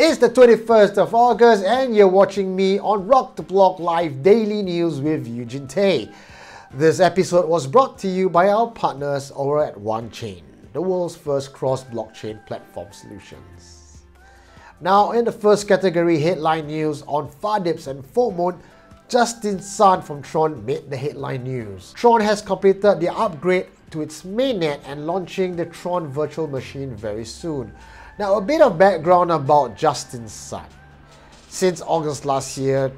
It's the 21st of August and you're watching me on Rock the Block Live Daily News with Eugene Tay. This episode was brought to you by our partners over at OneChain, the world's first cross-blockchain platform solutions. Now, in the first category, headline news on Fuddip Fomoon, Justin Sun from Tron made the headline news. Tron has completed the upgrade to its mainnet and launching the Tron virtual machine very soon. Now, a bit of background about Justin Sun. Since August last year,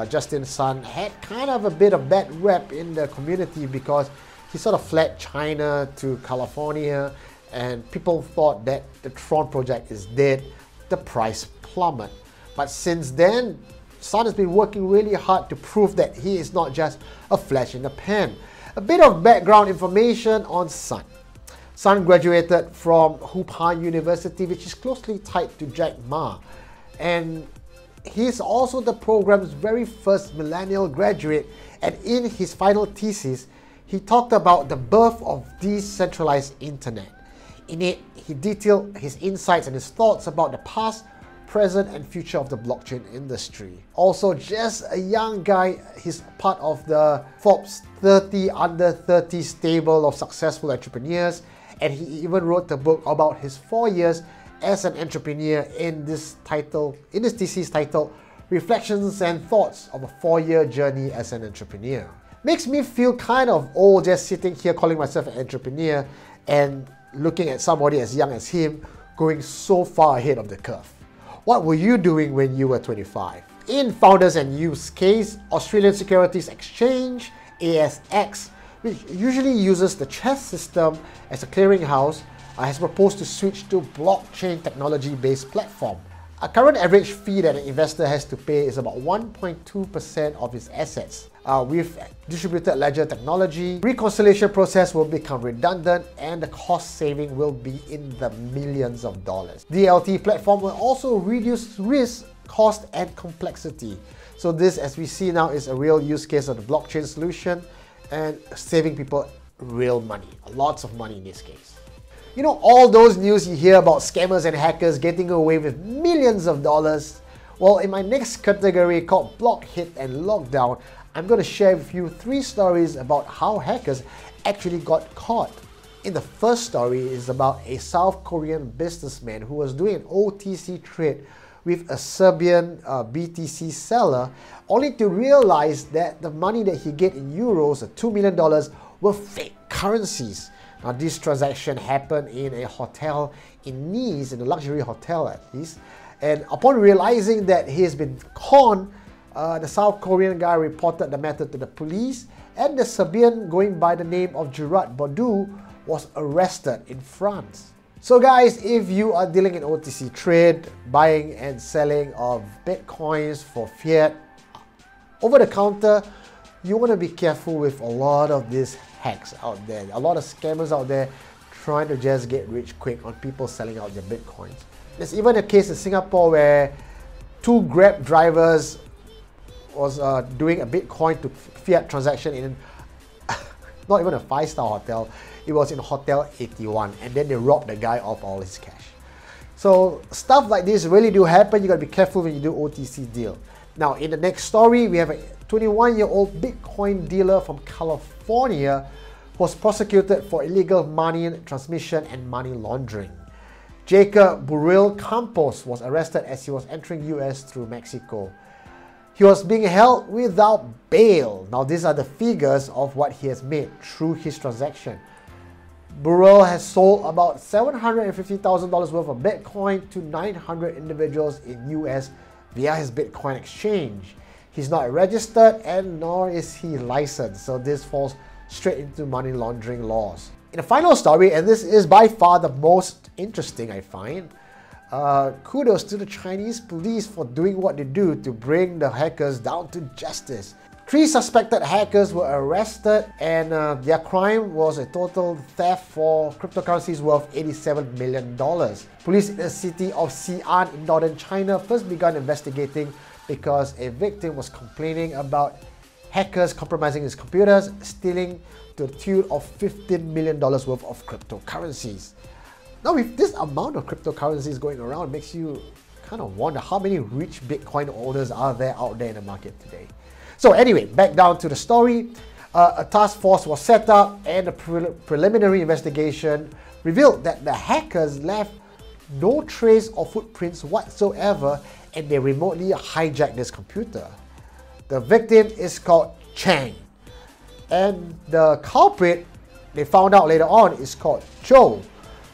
Justin Sun had kind of a bit of bad rep in the community because he sort of fled China to California and people thought that the Tron project is dead, the price plummet. But since then, Sun has been working really hard to prove that he is not just a flash in the pan. A bit of background information on Sun. Sun graduated from Hoopa University, which is closely tied to Jack Ma. And he's also the program's very first millennial graduate. And in his final thesis, he talked about the birth of decentralized internet. In it, he detailed his insights and his thoughts about the past, present and future of the blockchain industry. Also, just a young guy, he's part of the Forbes 30 under 30 stable of successful entrepreneurs, and he even wrote a book about his 4 years as an entrepreneur in this thesis titled Reflections and Thoughts of a 4-Year Journey as an Entrepreneur. Makes me feel kind of old just sitting here calling myself an entrepreneur and looking at somebody as young as him going so far ahead of the curve. What were you doing when you were 25? In founders and use case, Australian Securities Exchange, ASX, which usually uses the CHESS system as a clearinghouse, has proposed to switch to blockchain-technology-based platform. A current average fee that an investor has to pay is about 1.2% of his assets. With distributed ledger technology, reconciliation process will become redundant and the cost saving will be in the millions of dollars. DLT platform will also reduce risk, cost and complexity. So this, as we see now, is a real use case of the blockchain solution and saving people real money, lots of money in this case. You know, all those news you hear about scammers and hackers getting away with millions of dollars? Well, in my next category called Blockhead Lockdown, I'm going to share with you 3 stories about how hackers actually got caught. In the first story is about a South Korean businessman who was doing an OTC trade with a Serbian BTC seller, only to realize that the money that he get in euros, $2 million, were fake currencies. Now, this transaction happened in a hotel in Nice, in a luxury hotel at least. And upon realizing that he has been conned, the South Korean guy reported the matter to the police, and the Serbian, going by the name of Gerard Baudou, was arrested in France. So guys, if you are dealing in OTC trade, buying and selling of Bitcoins for fiat, over the counter, you want to be careful with a lot of these hacks out there. A lot of scammers out there trying to just get rich quick on people selling out their Bitcoins. There's even a case in Singapore where 2 Grab drivers was doing a Bitcoin to fiat transaction in not even a 5-star hotel. It was in Hotel 81, and then they robbed the guy of all his cash. So stuff like this really do happen. You gotta be careful when you do OTC deal. Now, in the next story, we have a 21-year-old Bitcoin dealer from California who was prosecuted for illegal money transmission and money laundering. Jacob Burrell Campos was arrested as he was entering US through Mexico. He was being held without bail. Now, these are the figures of what he has made through his transaction. Burrell has sold about $750,000 worth of Bitcoin to 900 individuals in US via his Bitcoin exchange. He's not registered and nor is he licensed, so this falls straight into money laundering laws. In the final story, and this is by far the most interesting I find, kudos to the Chinese police for doing what they do to bring the hackers down to justice. 3 suspected hackers were arrested and their crime was a total theft for cryptocurrencies worth $87 million. Police in the city of Xi'an in northern China first began investigating because a victim was complaining about hackers compromising his computers, stealing to the tune of $15 million worth of cryptocurrencies. Now, with this amount of cryptocurrencies going around, makes you kind of wonder how many rich Bitcoin owners are there out there in the market today. So anyway, back down to the story. A task force was set up and a preliminary investigation revealed that the hackers left no trace or footprints whatsoever and they remotely hijacked this computer. The victim is called Chang. And the culprit, they found out later on, is called Joe.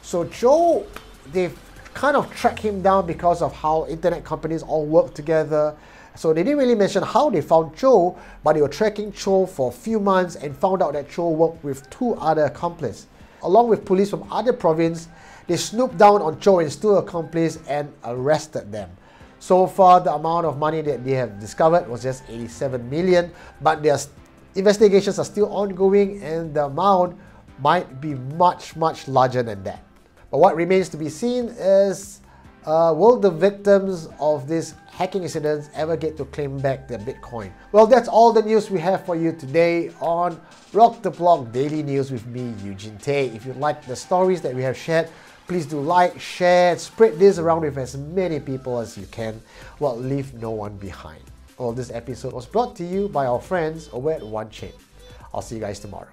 So Joe, they've kind of tracked him down because of how internet companies all work together. So they didn't really mention how they found Joe, but they were tracking Joe for a few months and found out that Joe worked with 2 other accomplices. Along with police from other provinces, they snooped down on Joe and his 2 accomplices and arrested them. So far, the amount of money that they have discovered was just 87 million, but their investigations are still ongoing and the amount might be much larger than that. But what remains to be seen is, will the victims of these hacking incidents ever get to claim back their Bitcoin? Well, that's all the news we have for you today on Rock the Block Daily News with me, Eugene Tay. If you like the stories that we have shared, please do like, share, spread this around with as many people as you can. Well, leave no one behind. Well, this episode was brought to you by our friends over at OneChain. I'll see you guys tomorrow.